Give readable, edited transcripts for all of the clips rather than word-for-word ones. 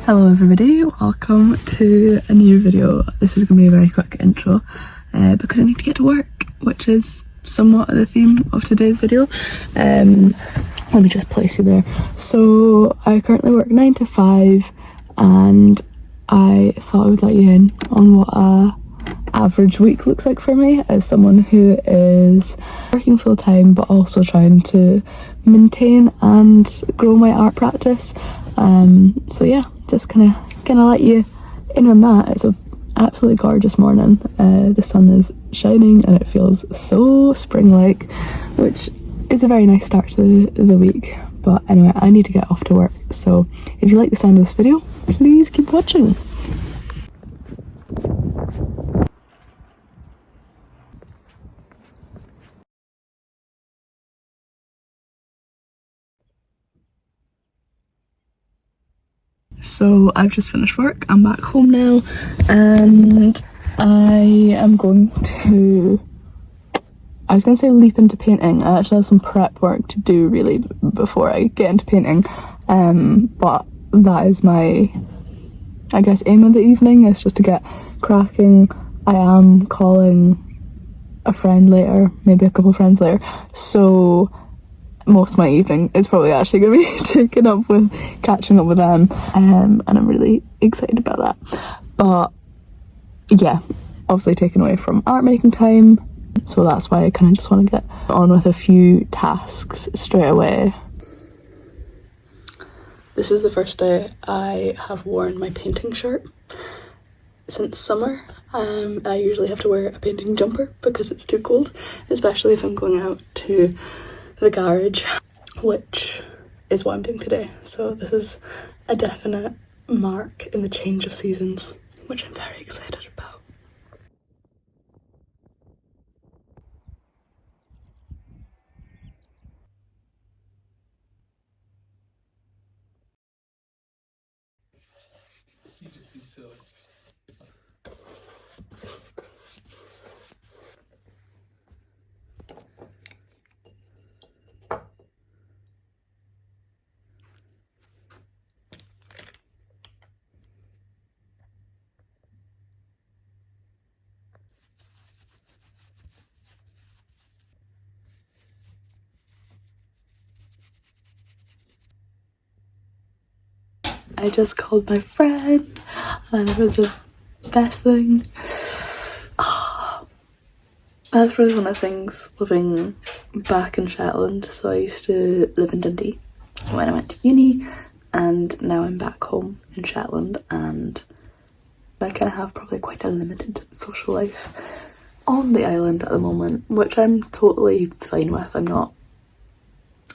Hello everybody, welcome to a new video. This is going to be a very quick intro because I need to get to work, which is somewhat the theme of today's video. Let me just place you there. So I currently work 9 to 5 and I thought I would let you in on what a average week looks like for me as someone who is working full time but also trying to maintain and grow my art practice. So yeah, just gonna let you in on that. It's an absolutely gorgeous morning. The sun is shining and it feels so spring-like, which is a very nice start to the week. But anyway, I need to get off to work, so if you like the sound of this video, please keep watching. So I've just finished work, I'm back home now, and I am going to, I was going to say leap into painting. I actually have some prep work to do really before I get into painting, but that is my, I guess, aim of the evening, is just to get cracking. I am calling a friend later, maybe a couple of friends later, so most of my evening is probably actually going to be taken up with catching up with them, and I'm really excited about that. But yeah, obviously taken away from art making time, so that's why I kind of just want to get on with a few tasks straight away. This is the first day I have worn my painting shirt since summer. I usually have to wear a painting jumper because it's too cold, especially if I'm going out to the garage, which is what I'm doing today. So this is a definite mark in the change of seasons, which I'm very excited about. You just be silly. I just called my friend and it was the best thing. That's really one of the things living back in Shetland. So I used to live in Dundee when I went to uni, and now I'm back home in Shetland, and I kind of have probably quite a limited social life on the island at the moment, which I'm totally fine with. I'm not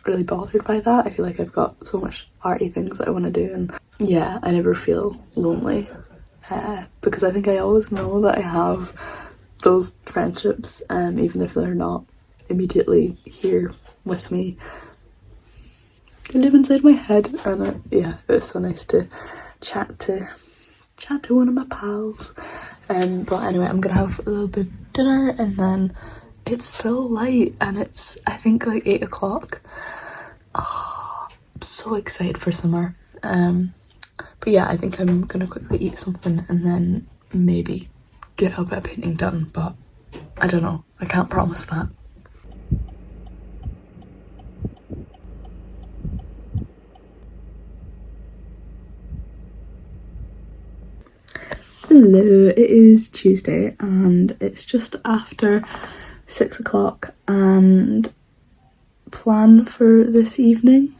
really bothered by that. I feel like I've got so much arty things that I want to do, and yeah, I never feel lonely because I think I always know that I have those friendships, even if they're not immediately here with me. They live inside my head, and yeah, it was so nice to chat to one of my pals. But anyway, I'm gonna have a little bit of dinner, and then it's still light, and it's, I think, like 8 o'clock. Oh, I'm so excited for summer. But yeah, I think I'm gonna quickly eat something and then maybe get a bit of painting done, but I don't know, I can't promise that. Hello, it is Tuesday and it's just after 6 o'clock, and plan for this evening,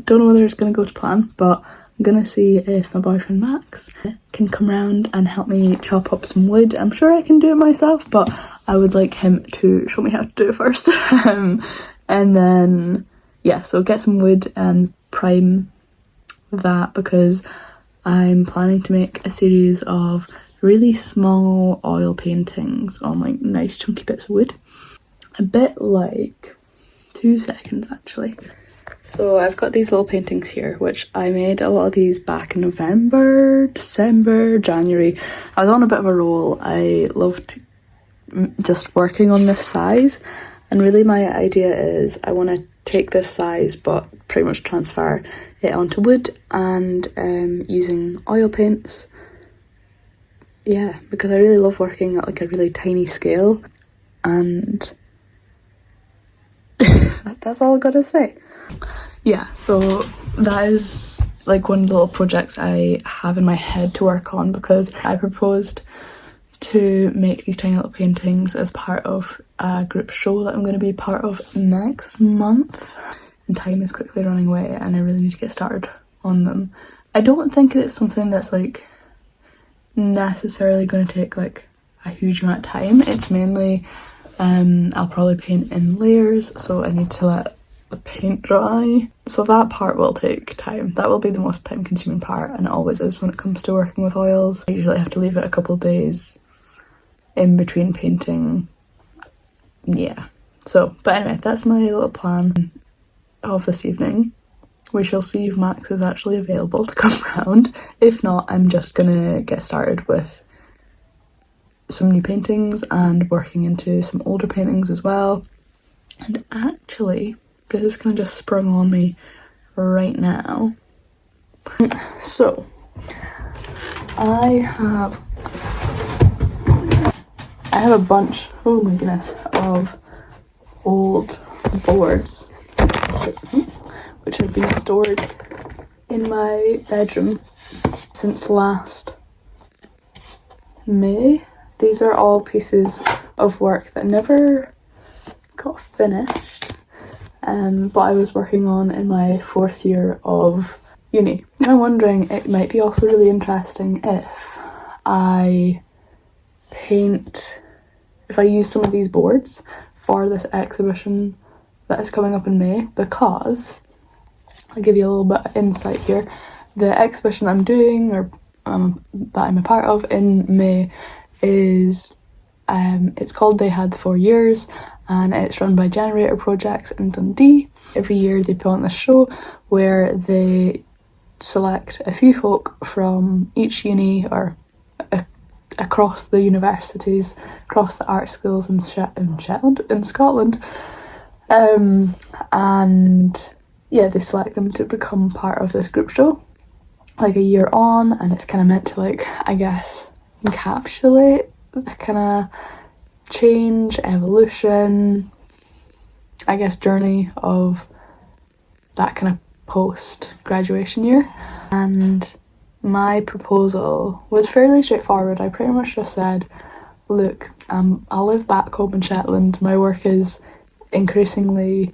don't know whether it's going to go to plan, but I'm going to see if my boyfriend Max can come round and help me chop up some wood. I'm sure I can do it myself, but I would like him to show me how to do it first. And then yeah, so get some wood and prime that, because I'm planning to make a series of really small oil paintings on like nice chunky bits of wood. A bit like 2 seconds actually. So I've got these little paintings here, which I made a lot of these back in November, December, January. I was on a bit of a roll. I loved just working on this size, and really my idea is I want to take this size but pretty much transfer it onto wood, and using oil paints. Yeah, because I really love working at like a really tiny scale, and that's all I gotta say. Yeah, so that is like one of the little projects I have in my head to work on, because I proposed to make these tiny little paintings as part of a group show that I'm going to be part of next month, and time is quickly running away and I really need to get started on them. I don't think it's something that's like necessarily going to take like a huge amount of time. It's mainly I'll probably paint in layers, so I need to let the paint dry, so that part will take time. That will be the most time consuming part, and it always is when it comes to working with oils. I usually have to leave it a couple of days in between painting. Yeah, so but anyway, that's my little plan of this evening. We shall see if Max is actually available to come round. If not, I'm just gonna get started with some new paintings and working into some older paintings as well. And actually, this is kind of just sprung on me right now. So I have a bunch, oh my goodness, of old boards which have been stored in my bedroom since last May. These are all pieces of work that never got finished, but I was working on in my 4th year of uni. I'm wondering, it might be also really interesting if I use some of these boards for this exhibition that is coming up in May, because I'll give you a little bit of insight here. The exhibition I'm doing, or that I'm a part of in May, is it's called They Had 4 Years, and it's run by Generator Projects in Dundee. Every year they put on this show where they select a few folk from each uni, or across the universities, across the art schools in Shetland, in Scotland, and yeah, they select them to become part of this group show, like a year on, and it's kind of meant to, like, I guess, encapsulate the kind of change, evolution, I guess, journey of that kind of post-graduation year. And my proposal was fairly straightforward. I pretty much just said, look, I live back home in Shetland. My work is increasingly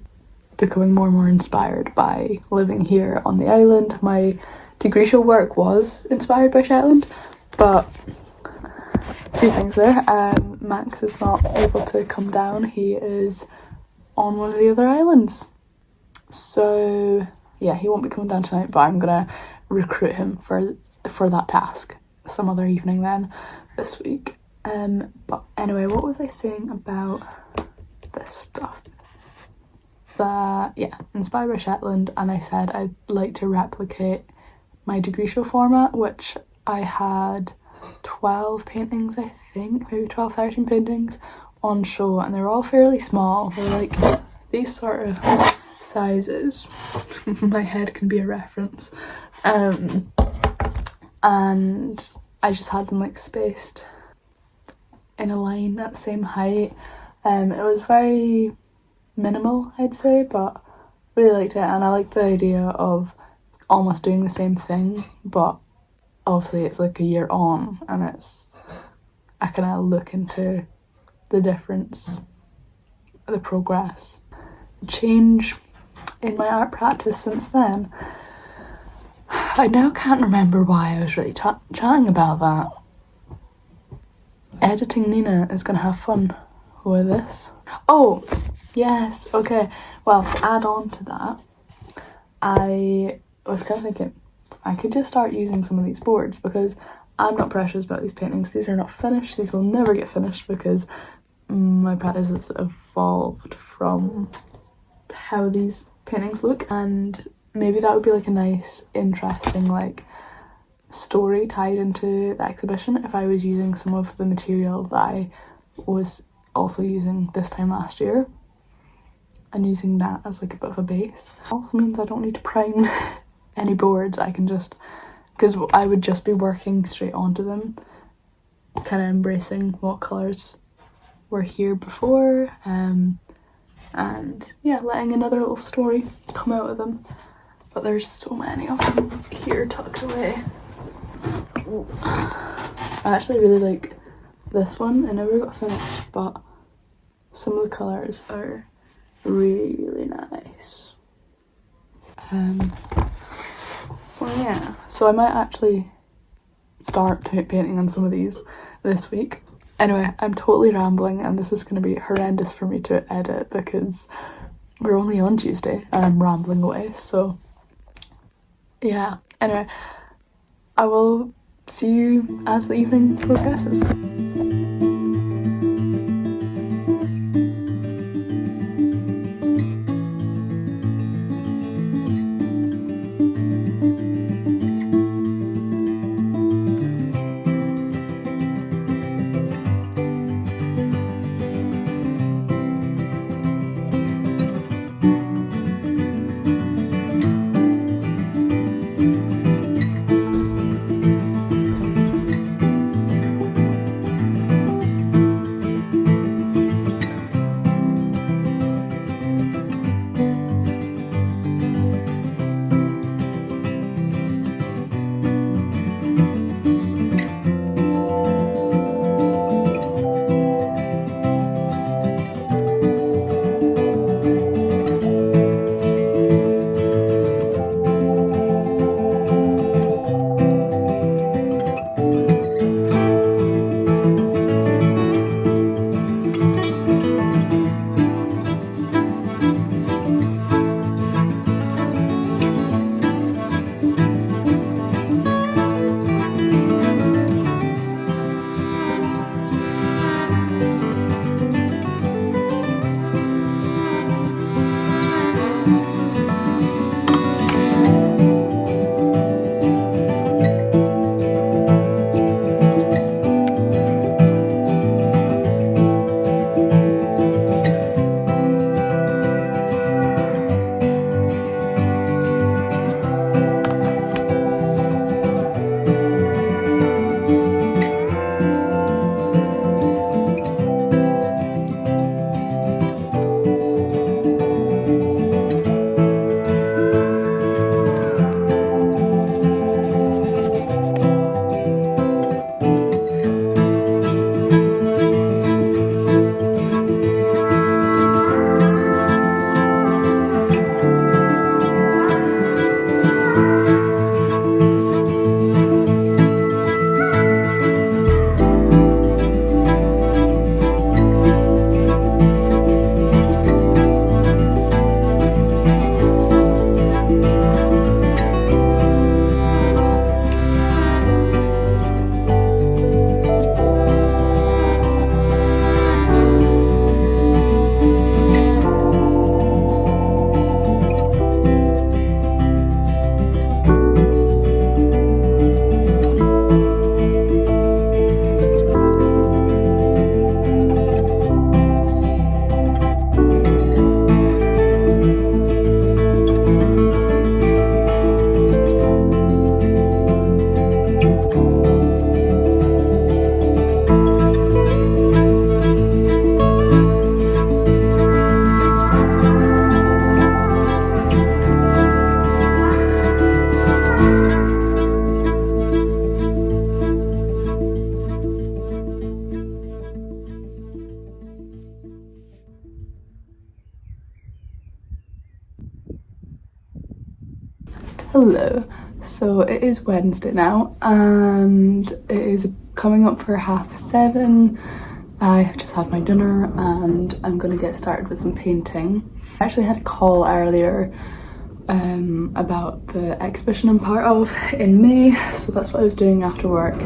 becoming more and more inspired by living here on the island. My degree show work was inspired by Shetland, but a few things there. Max is not able to come down. He is on one of the other islands. So yeah, he won't be coming down tonight, but I'm gonna recruit him for that task some other evening then this week. But anyway, what was I saying about this stuff? Yeah, inspired by Shetland, and I said I'd like to replicate my degree show format, which I had 12 paintings, I think, maybe 12, 13 paintings on show, and they're all fairly small. They're like these sort of sizes. My head can be a reference. And I just had them like spaced in a line at the same height. It was very minimal, I'd say, but really liked it, and I liked the idea of almost doing the same thing, but obviously it's like a year on, and I kind of look into the difference, the progress, change in my art practice since then. I now can't remember why I was really chatting about that. Editing Nina is going to have fun with this. Oh, yes, okay. Well, to add on to that, I was kind of thinking I could just start using some of these boards, because I'm not precious about these paintings. These are not finished. These will never get finished, because my practice has evolved from how these paintings look, and maybe that would be like a nice, interesting like story tied into the exhibition if I was using some of the material that I was also using this time last year. and using that as like a bit of a base. Also means I don't need to prime any boards. I can just, because I would just be working straight onto them, kind of embracing what colours were here before, and yeah, letting another little story come out of them. But there's so many of them here tucked away. Ooh. I actually really like this one. I never got finished, but some of the colours are really nice. So yeah, so I might actually start painting on some of these this week. Anyway, I'm totally rambling and this is going to be horrendous for me to edit because we're only on Tuesday and I'm rambling away. So yeah, anyway, I will see you as the evening progresses. Hello, so it is Wednesday now and it is coming up for 7:30. I have just had my dinner and I'm going to get started with some painting. I actually had a call earlier about the exhibition I'm part of in May, so that's what I was doing after work.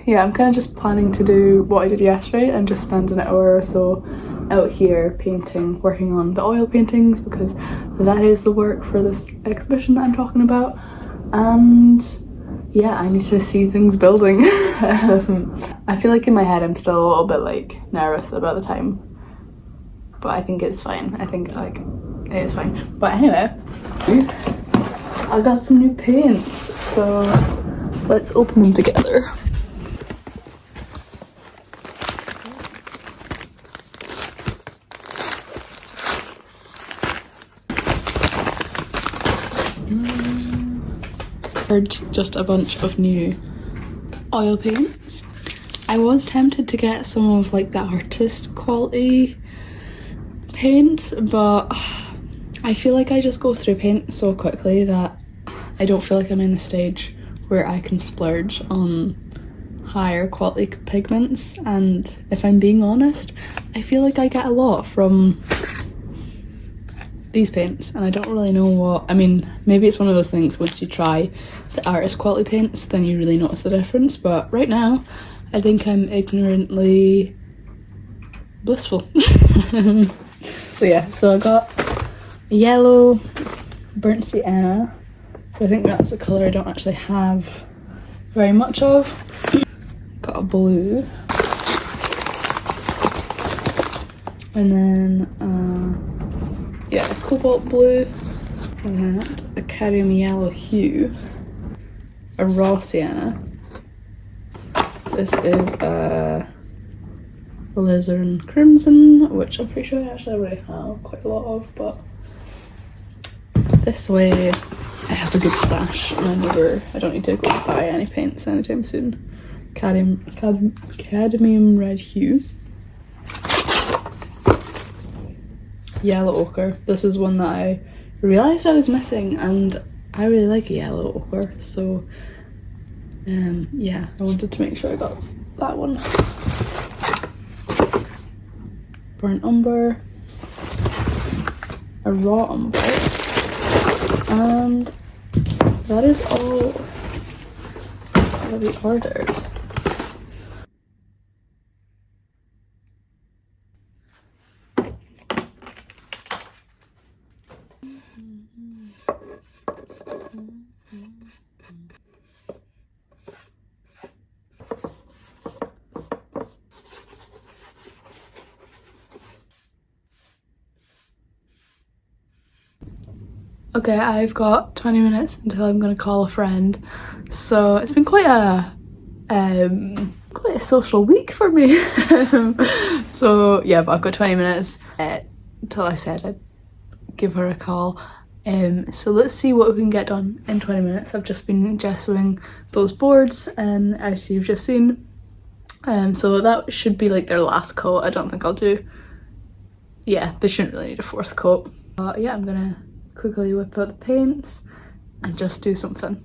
Yeah, I'm kind of just planning to do what I did yesterday and just spend an hour or so out here painting, working on the oil paintings, because that is the work for this exhibition that I'm talking about. And yeah, I need to see things building. I feel like in my head I'm still a little bit like nervous about the time but I think it's fine. I think like it is fine. But anyway, I got some new paints, so let's open them together. Just a bunch of new oil paints. I was tempted to get some of like the artist quality paints, but I feel like I just go through paint so quickly that I don't feel like I'm in the stage where I can splurge on higher quality pigments. And if I'm being honest, I feel like I get a lot from these paints and I don't really know what, I mean, maybe it's one of those things once you try the artist quality paints then you really notice the difference, but right now I think I'm ignorantly blissful. So yeah, so I got yellow, burnt sienna, so I think that's a colour I don't actually have very much of. Got a blue, and then yeah, cobalt blue, and a cadmium yellow hue, a raw sienna. This is a alizarin crimson, which I'm pretty sure I actually already have quite a lot of, but this way I have a good stash and I don't need to go buy any paints anytime soon. Cadmium red hue. Yellow ochre. This is one that I realised I was missing and I really like a yellow ochre, so yeah, I wanted to make sure I got that one. Burnt umber, a raw umber, and that is all that we ordered. Okay, I've got 20 minutes until I'm gonna call a friend, so it's been quite a social week for me. So yeah, but I've got 20 minutes until I said I'd give her a call. So let's see what we can get done in 20 minutes. I've just been gessoing those boards, as you've just seen. So that should be like their last coat. I don't think I'll do. Yeah, they shouldn't really need a fourth coat. But yeah, I'm gonna quickly whip out the paints and just do something.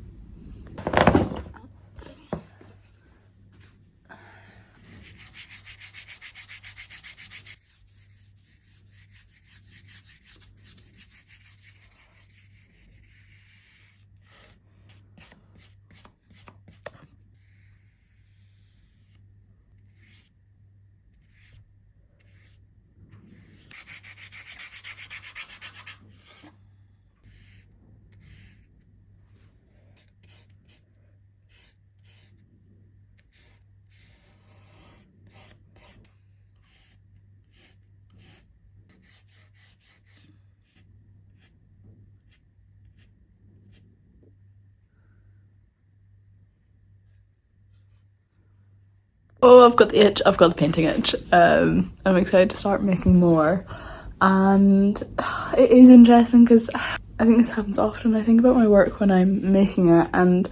Oh, I've got the itch, I've got the painting itch. I'm excited to start making more. And it is interesting because I think this happens often. I think about my work when I'm making it and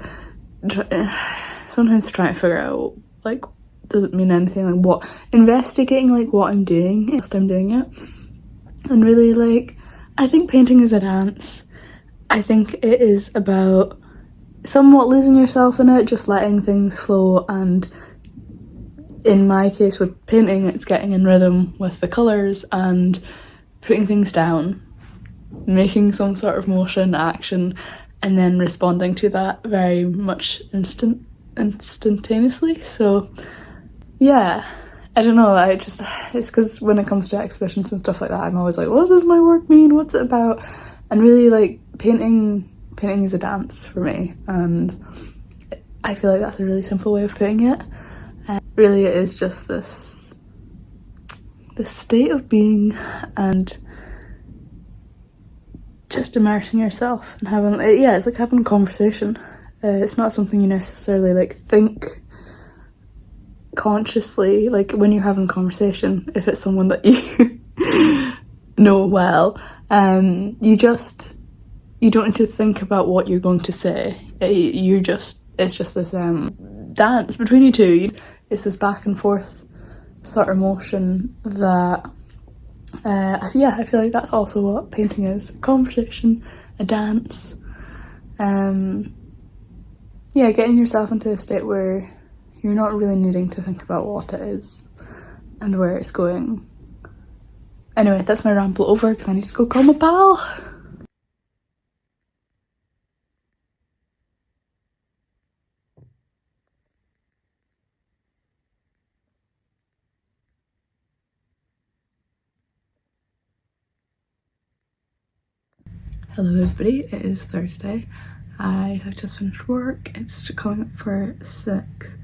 sometimes trying to figure out, like, does it mean anything? Like, what, investigating, like, what I'm doing whilst I'm doing it. And really, like, I think painting is a dance. I think it is about somewhat losing yourself in it, just letting things flow, and in my case with painting, it's getting in rhythm with the colours and putting things down, making some sort of motion, action, and then responding to that very much instantaneously. So yeah, I don't know, it's because when it comes to exhibitions and stuff like that, I'm always like, what does my work mean? What's it about? And really, like, painting is a dance for me, and I feel like that's a really simple way of putting it. Really, it is just this the state of being and just immersing yourself and having, yeah, it's like having a conversation. It's not something you necessarily like think consciously, like when you're having a conversation, if it's someone that you know well, you don't need to think about what you're going to say. It's just this dance between you two. It's this back and forth sort of motion that yeah, I feel like that's also what painting is: a conversation, a dance. Yeah, getting yourself into a state where you're not really needing to think about what it is and where it's going. Anyway, that's my ramble over because I need to go call my pal. Hello everybody, it is Thursday. I have just finished work. It's coming up for 6,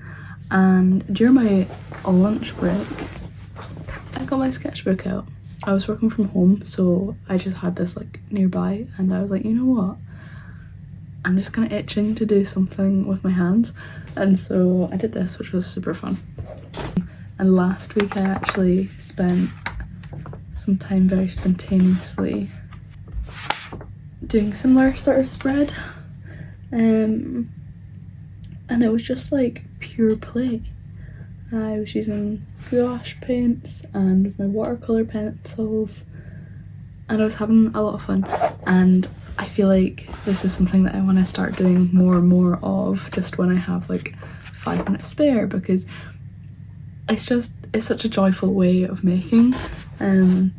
and during my lunch break I got my sketchbook out. I was working from home, so I just had this like nearby, and I was like, you know what, I'm just kind of itching to do something with my hands, and so I did this, which was super fun. And last week I actually spent some time very spontaneously doing similar sort of spread, and it was just like pure play. I was using gouache paints and my watercolour pencils, and I was having a lot of fun, and I feel like this is something that I want to start doing more and more of, just when I have like 5 minutes spare, because it's such a joyful way of making,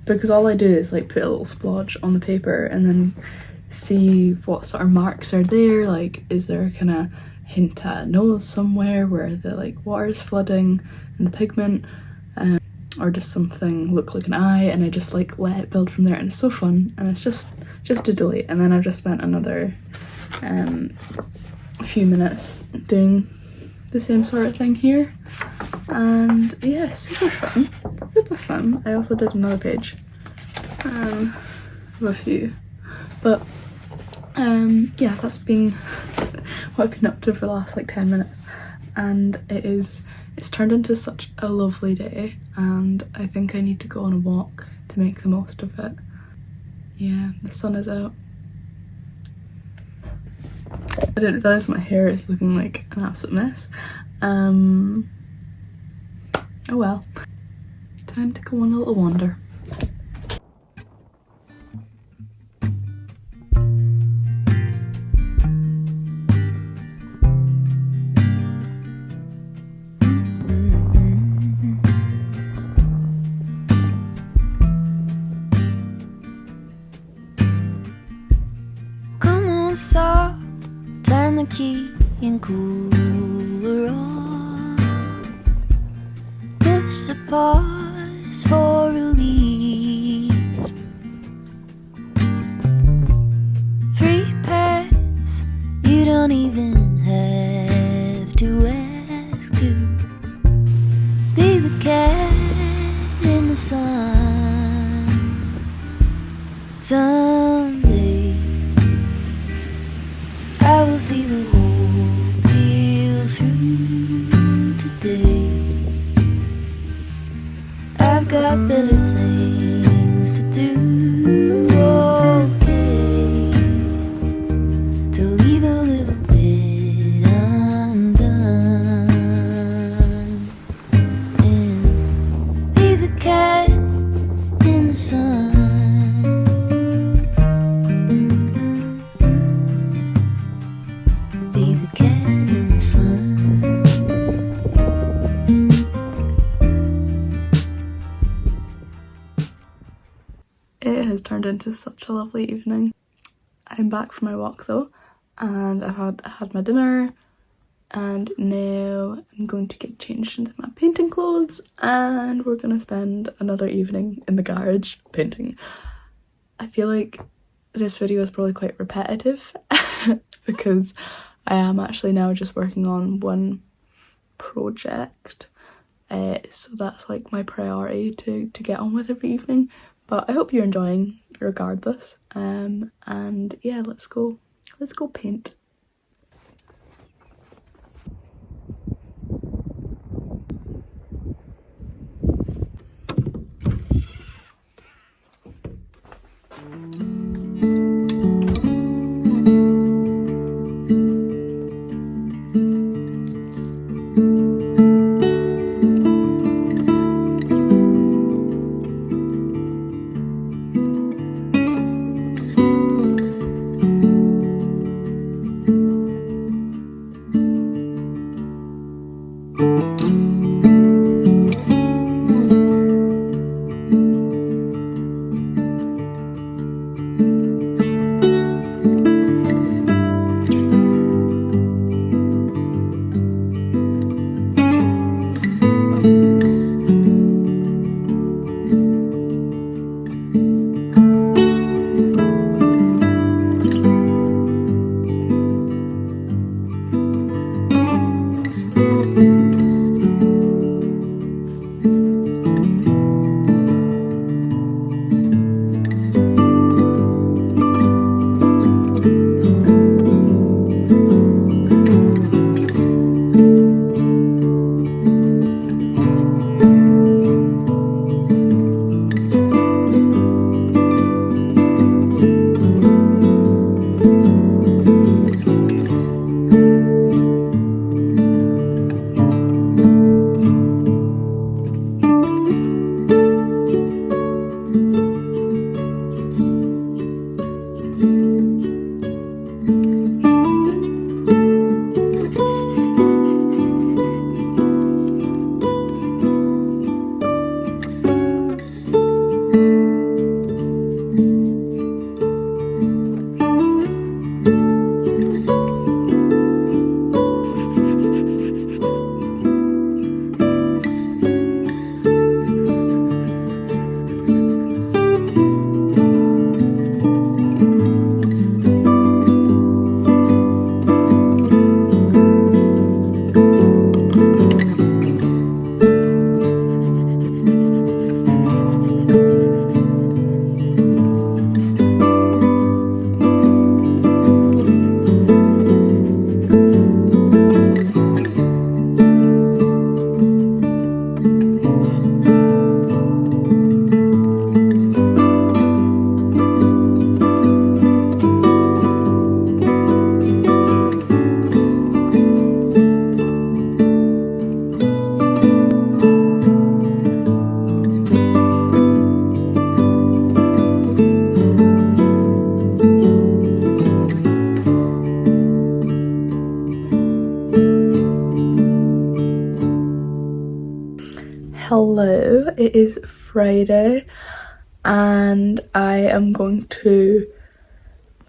because all I do is like put a little splodge on the paper and then see what sort of marks are there. Like, is there a kind of hint at a nose somewhere where the like water is flooding and the pigment, or does something look like an eye, and I just like let it build from there, and it's so fun, and it's just doodly. And then I've just spent another few minutes doing the same sort of thing here, and yeah, super fun. I also did another page of a few, but yeah, that's been what I've been up to for the last like 10 minutes, and it's turned into such a lovely day, and I think I need to go on a walk to make the most of it. Yeah, the sun is out. I didn't realise my hair is looking like an absolute mess. Oh well. Time to go on a little wander. Soft, turn the key and cooler on. Push the pause for relief. Free pass, you don't even have to ask to be the cat in the sun. Someday I will see the whole deal through today. I've got better things to do, okay, to leave a little bit undone, and be the cat in the sun. It has turned into such a lovely evening. I'm back from my walk though, and I've had my dinner, and now I'm going to get changed into my painting clothes, and we're gonna spend another evening in the garage painting. I feel like this video is probably quite repetitive because I am actually now just working on one project, so that's like my priority to get on with every evening. But I hope you're enjoying regardless. And yeah, let's go paint. Hello, it is Friday and I'm gonna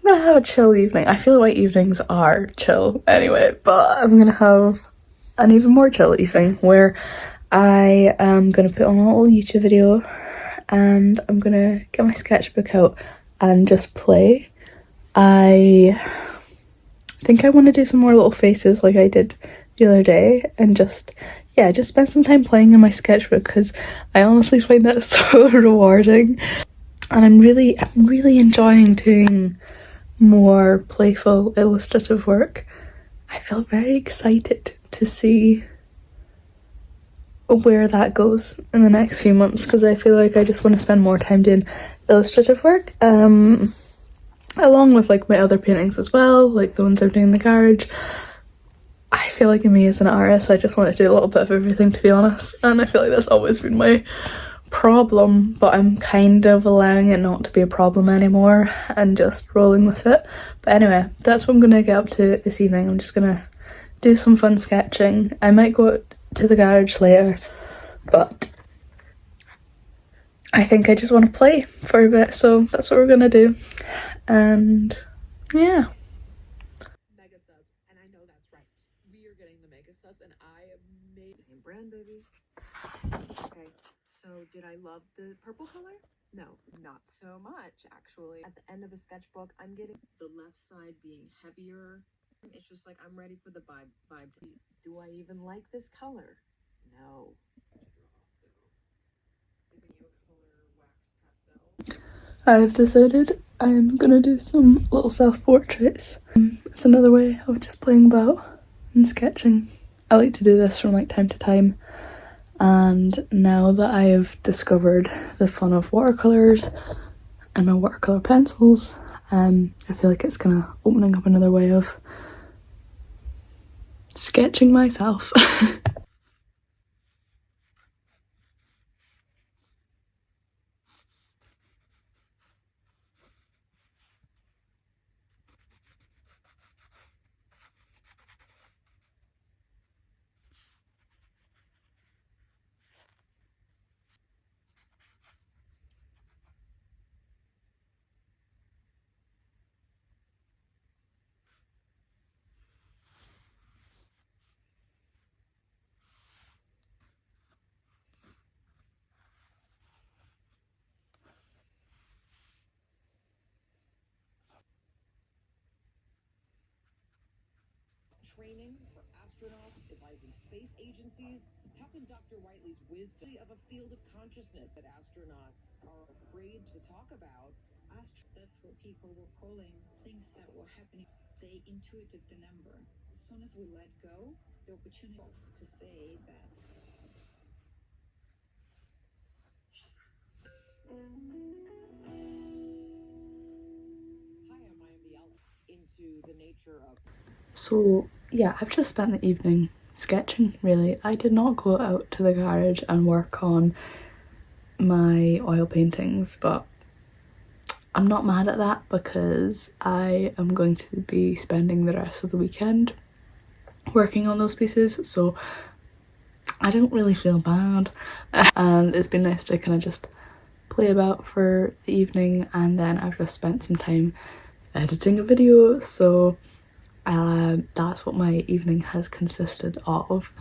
have a chill evening. I feel like my evenings are chill anyway, but I'm gonna have an even more chill evening where I am gonna put on a little YouTube video and I'm gonna get my sketchbook out and just play. I think I want to do some more little faces like I did the other day and just spend some time playing in my sketchbook because I honestly find that so rewarding, and I'm really enjoying doing more playful illustrative work. I feel very excited to see where that goes in the next few months because I feel like I just want to spend more time doing illustrative work, along with like my other paintings as well, like the ones I'm doing in the garage. I feel like me as an artist, I just want to do a little bit of everything, to be honest, and I feel like that's always been my problem, but I'm kind of allowing it not to be a problem anymore and just rolling with it. But anyway, that's what I'm gonna get up to this evening. I'm just gonna do some fun sketching. I might go to the garage later, but I think I just want to play for a bit, so that's what we're gonna do. And yeah. Mega subs, and I know that's right. We are getting the mega subs, and I made the same brand, baby. Okay, so did I love the purple color? No, not so much, actually. At the end of a sketchbook, I'm getting the left side being heavier. It's just like I'm ready for the vibe. Do I even like this color? No. I've decided I'm gonna do some little self-portraits. It's another way of just playing about and sketching. I like to do this from like time to time, and now that I have discovered the fun of watercolours and my watercolour pencils, I feel like it's kind of opening up another way of sketching myself. Training for astronauts, advising space agencies. How can Dr. Whiteley's wisdom of a field of consciousness that astronauts are afraid to talk about? That's what people were calling things that were happening. They intuited the number. As soon as we let go, the opportunity to say that. Hi, I'm Maya into the nature of. So yeah, I've just spent the evening sketching really. I did not go out to the garage and work on my oil paintings, but I'm not mad at that because I am going to be spending the rest of the weekend working on those pieces, so I don't really feel bad. And it's been nice to kind of just play about for the evening, and then I've just spent some time editing a video, so that's what my evening has consisted of.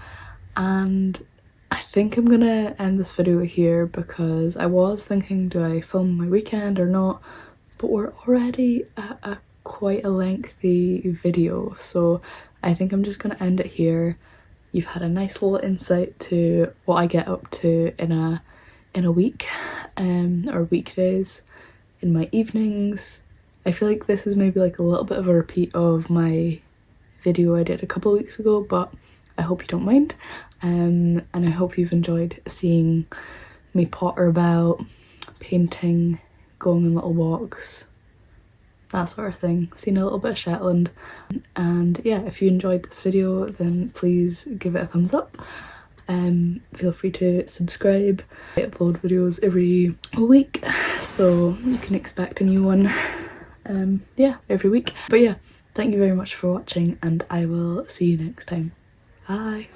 And I think I'm gonna end this video here because I was thinking, do I film my weekend or not? But we're already at quite a lengthy video, so I think I'm just gonna end it here. You've had a nice little insight to what I get up to in a week, or weekdays, in my evenings. I feel like this is maybe like a little bit of a repeat of my video I did a couple of weeks ago, but I hope you don't mind, and I hope you've enjoyed seeing me potter about, painting, going on little walks, that sort of thing, seeing a little bit of Shetland. And yeah, if you enjoyed this video then please give it a thumbs up. Feel free to subscribe. I upload videos every week, so you can expect a new one yeah, every week. But yeah, thank you very much for watching, and I will see you next time. Bye.